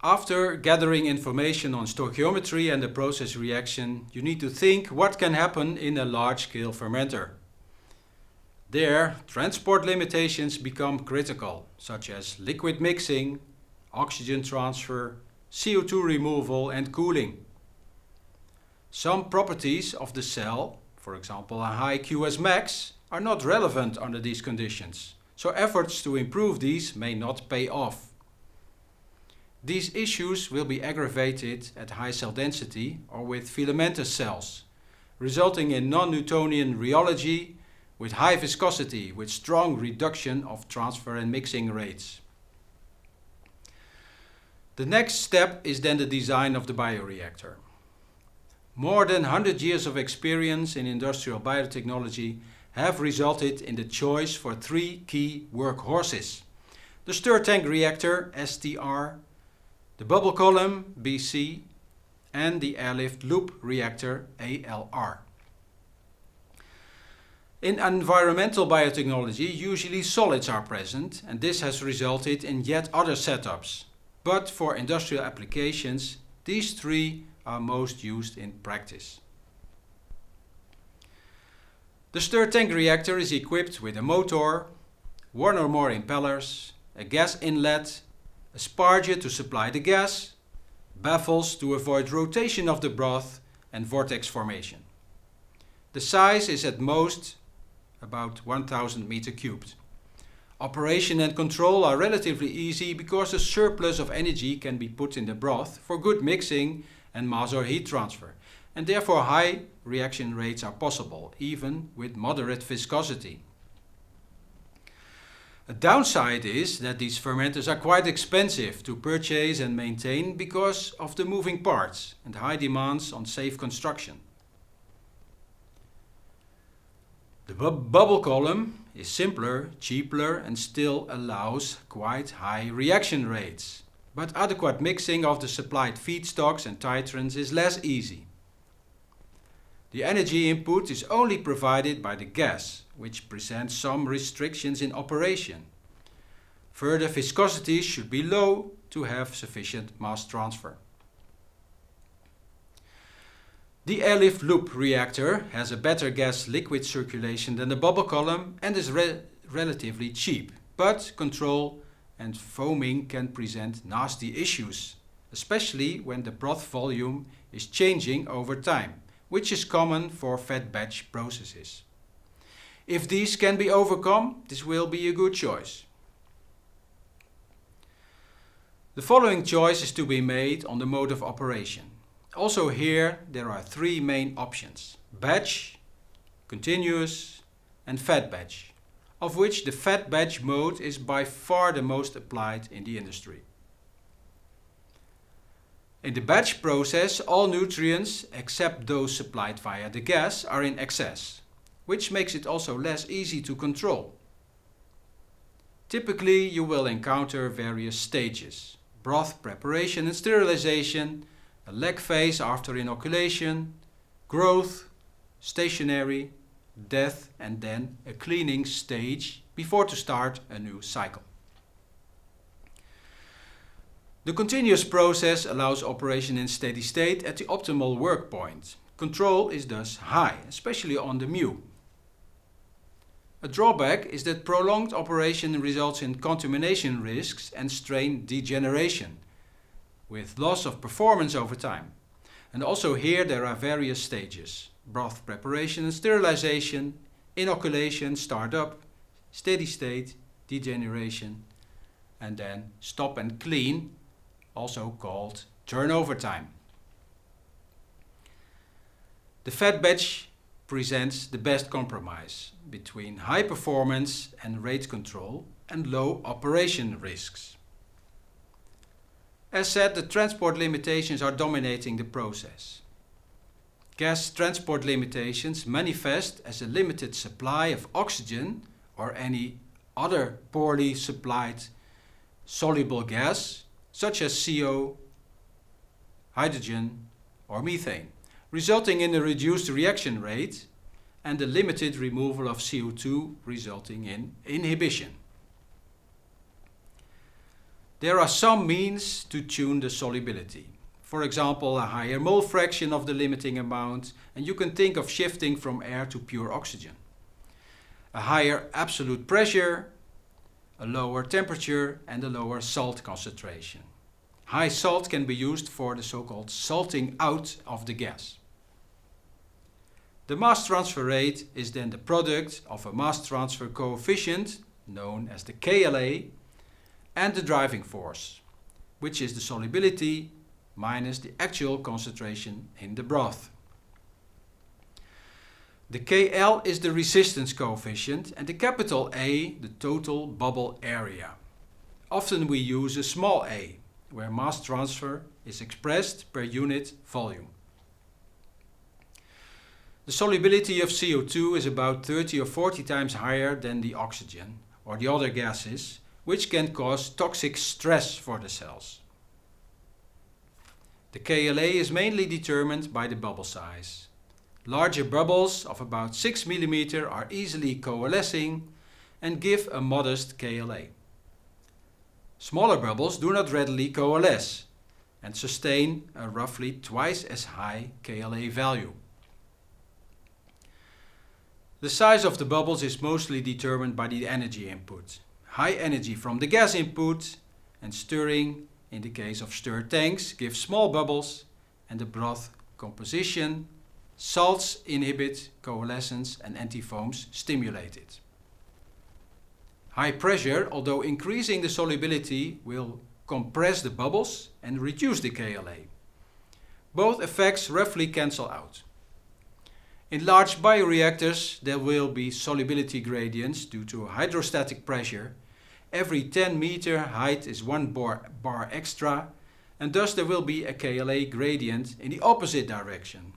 After gathering information on stoichiometry and the process reaction, you need to think what can happen in a large-scale fermenter. There, transport limitations become critical, such as liquid mixing, oxygen transfer, CO2 removal and cooling. Some properties of the cell, for example a high QS max, are not relevant under these conditions, so efforts to improve these may not pay off. These issues will be aggravated at high cell density or with filamentous cells, resulting in non-Newtonian rheology with high viscosity with strong reduction of transfer and mixing rates. The next step is then the design of the bioreactor. More than 100 years of experience in industrial biotechnology have resulted in the choice for three key workhorses: the stir tank reactor STR, the bubble column BC, and the airlift loop reactor ALR. In environmental biotechnology, usually solids are present, and this has resulted in yet other setups. But for industrial applications, these three are most used in practice. The stir tank reactor is equipped with a motor, one or more impellers, a gas inlet, a sparger to supply the gas, baffles to avoid rotation of the broth, and vortex formation. The size is at most about 1000 meter cubed. Operation and control are relatively easy because a surplus of energy can be put in the broth for good mixing and mass or heat transfer, and therefore high reaction rates are possible, even with moderate viscosity. A downside is that these fermenters are quite expensive to purchase and maintain because of the moving parts and high demands on safe construction. The bubble column is simpler, cheaper, and still allows quite high reaction rates. But adequate mixing of the supplied feedstocks and titrants is less easy. The energy input is only provided by the gas, which presents some restrictions in operation. Further, viscosity should be low to have sufficient mass transfer. The airlift loop reactor has a better gas-liquid circulation than the bubble column and is relatively cheap, but control and foaming can present nasty issues, especially when the broth volume is changing over time, which is common for fed batch processes. If these can be overcome, this will be a good choice. The following choice is to be made on the mode of operation. Also here there are three main options: batch, continuous and fed batch, of which the fed batch mode is by far the most applied in the industry. In the batch process, all nutrients except those supplied via the gas are in excess, which makes it also less easy to control. Typically you will encounter various stages: broth preparation and sterilization, a lag phase after inoculation, growth, stationary, death, and then a cleaning stage before to start a new cycle. The continuous process allows operation in steady state at the optimal work point. Control is thus high, especially on the mu. A drawback is that prolonged operation results in contamination risks and strain degeneration, with loss of performance over time. And also here there are various stages: broth preparation and sterilization, inoculation, startup, steady state, degeneration, and then stop and clean, also called turnover time. The fed batch presents the best compromise between high performance and rate control and low operation risks. As said, the transport limitations are dominating the process. Gas transport limitations manifest as a limited supply of oxygen or any other poorly supplied soluble gas, such as CO, hydrogen or methane, resulting in a reduced reaction rate and the limited removal of CO2 resulting in inhibition. There are some means to tune the solubility. For example, a higher mole fraction of the limiting amount, and you can think of shifting from air to pure oxygen. A higher absolute pressure, a lower temperature, and a lower salt concentration. High salt can be used for the so-called salting out of the gas. The mass transfer rate is then the product of a mass transfer coefficient, known as the KLA, and the driving force, which is the solubility minus the actual concentration in the broth. The KL is the resistance coefficient and the capital A the total bubble area. Often we use a small a, where mass transfer is expressed per unit volume. The solubility of CO2 is about 30 or 40 times higher than the oxygen or the other gases, which can cause toxic stress for the cells. The KLA is mainly determined by the bubble size. Larger bubbles of about 6 mm are easily coalescing and give a modest KLA. Smaller bubbles do not readily coalesce and sustain a roughly twice as high KLA value. The size of the bubbles is mostly determined by the energy input. High energy from the gas input and stirring, in the case of stir tanks, gives small bubbles, and the broth composition, salts inhibit coalescence and antifoams stimulate it. High pressure, although increasing the solubility, will compress the bubbles and reduce the KLA. Both effects roughly cancel out. In large bioreactors, there will be solubility gradients due to hydrostatic pressure. Every 10 meter height is 1 bar extra, and thus there will be a KLA gradient in the opposite direction.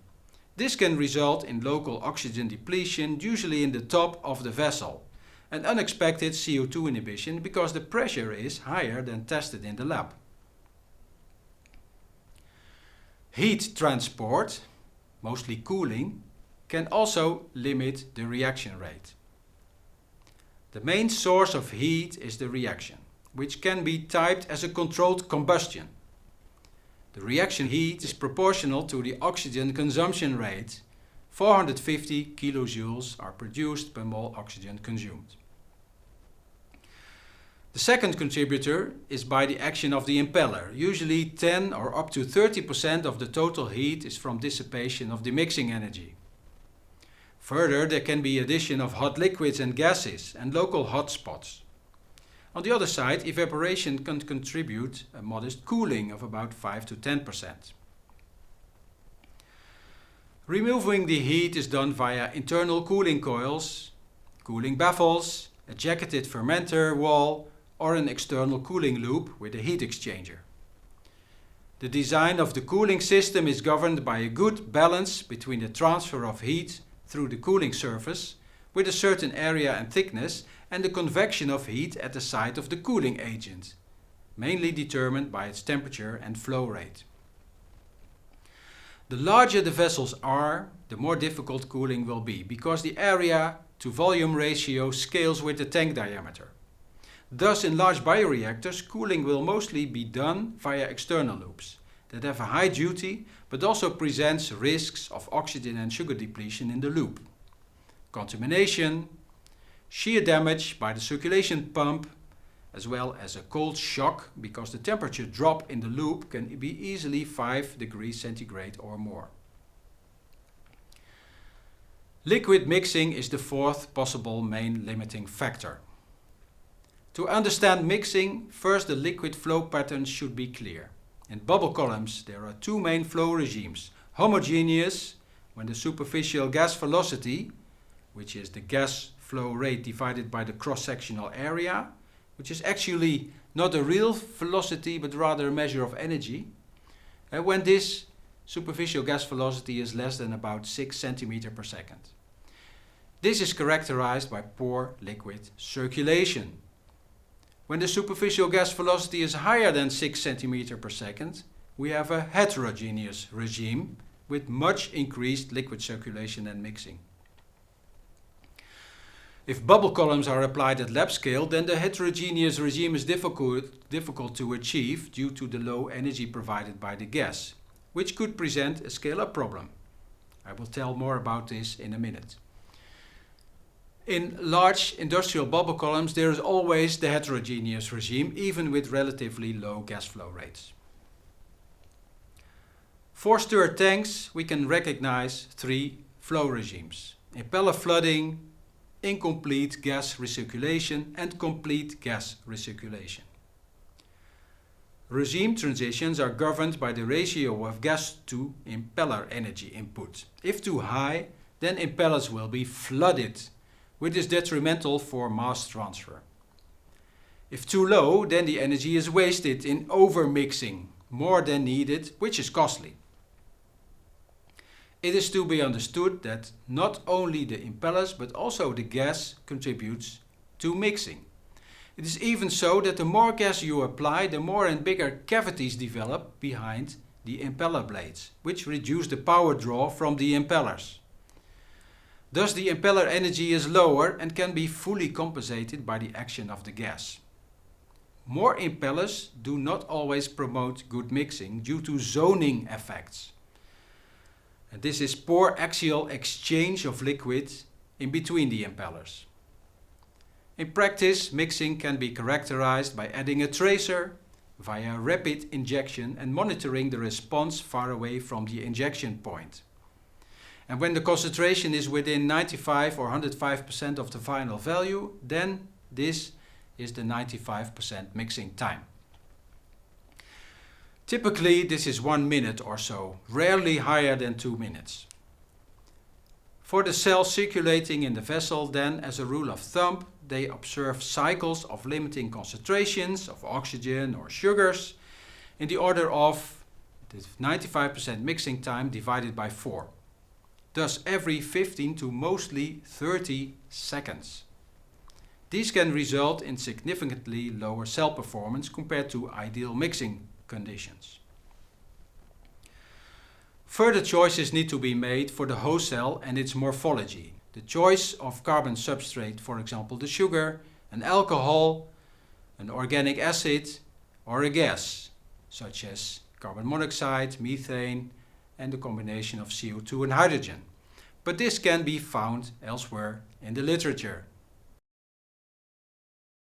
This can result in local oxygen depletion, usually in the top of the vessel, and unexpected CO2 inhibition because the pressure is higher than tested in the lab. Heat transport, mostly cooling, can also limit the reaction rate. The main source of heat is the reaction, which can be typed as a controlled combustion. The reaction heat is proportional to the oxygen consumption rate. 450 kilojoules are produced per mole oxygen consumed. The second contributor is by the action of the impeller. Usually 10 or up to 30% of the total heat is from dissipation of the mixing energy. Further, there can be addition of hot liquids and gases and local hot spots. On the other side, evaporation can contribute a modest cooling of about 5 to 10%. Removing the heat is done via internal cooling coils, cooling baffles, a jacketed fermenter wall, or an external cooling loop with a heat exchanger. The design of the cooling system is governed by a good balance between the transfer of heat through the cooling surface with a certain area and thickness and the convection of heat at the site of the cooling agent, mainly determined by its temperature and flow rate. The larger the vessels are, the more difficult cooling will be because the area to volume ratio scales with the tank diameter. Thus, in large bioreactors, cooling will mostly be done via external loops that have a high duty but also presents risks of oxygen and sugar depletion in the loop, contamination, shear damage by the circulation pump, as well as a cold shock because the temperature drop in the loop can be easily 5 degrees centigrade or more. Liquid mixing is the fourth possible main limiting factor. To understand mixing, first the liquid flow patterns should be clear. In bubble columns there are two main flow regimes. Homogeneous, when the superficial gas velocity, which is the gas flow rate divided by the cross-sectional area, which is actually not a real velocity but rather a measure of energy, when this superficial gas velocity is less than about 6 centimeters per second. This is characterized by poor liquid circulation. When the superficial gas velocity is higher than 6 centimeters per second, we have a heterogeneous regime with much increased liquid circulation and mixing. If bubble columns are applied at lab scale, then the heterogeneous regime is difficult to achieve due to the low energy provided by the gas, which could present a scale-up problem. I will tell more about this in a minute. In large industrial bubble columns, there is always the heterogeneous regime, even with relatively low gas flow rates. For stirred tanks, we can recognize three flow regimes: impeller flooding, incomplete gas recirculation, and complete gas recirculation. Regime transitions are governed by the ratio of gas to impeller energy input. If too high, then impellers will be flooded, which is detrimental for mass transfer. If too low, then the energy is wasted in overmixing more than needed, which is costly. It is to be understood that not only the impellers but also the gas contributes to mixing. It is even so that the more gas you apply, the more and bigger cavities develop behind the impeller blades, which reduce the power draw from the impellers. Thus the impeller energy is lower and can be fully compensated by the action of the gas. More impellers do not always promote good mixing due to zoning effects. And this is poor axial exchange of liquid in between the impellers. In practice, mixing can be characterized by adding a tracer via rapid injection and monitoring the response far away from the injection point. And when the concentration is within 95 or 105% of the final value, then this is the 95% mixing time. Typically, this is 1 minute or so, rarely higher than 2 minutes. For the cells circulating in the vessel, then, as a rule of thumb, they observe cycles of limiting concentrations of oxygen or sugars in the order of the 95% mixing time divided by 4. Thus, every 15 to mostly 30 seconds. These can result in significantly lower cell performance compared to ideal mixing conditions. Further choices need to be made for the host cell and its morphology. The choice of carbon substrate, for example the sugar, an alcohol, an organic acid, or a gas, such as carbon monoxide, methane, and the combination of CO2 and hydrogen. But this can be found elsewhere in the literature.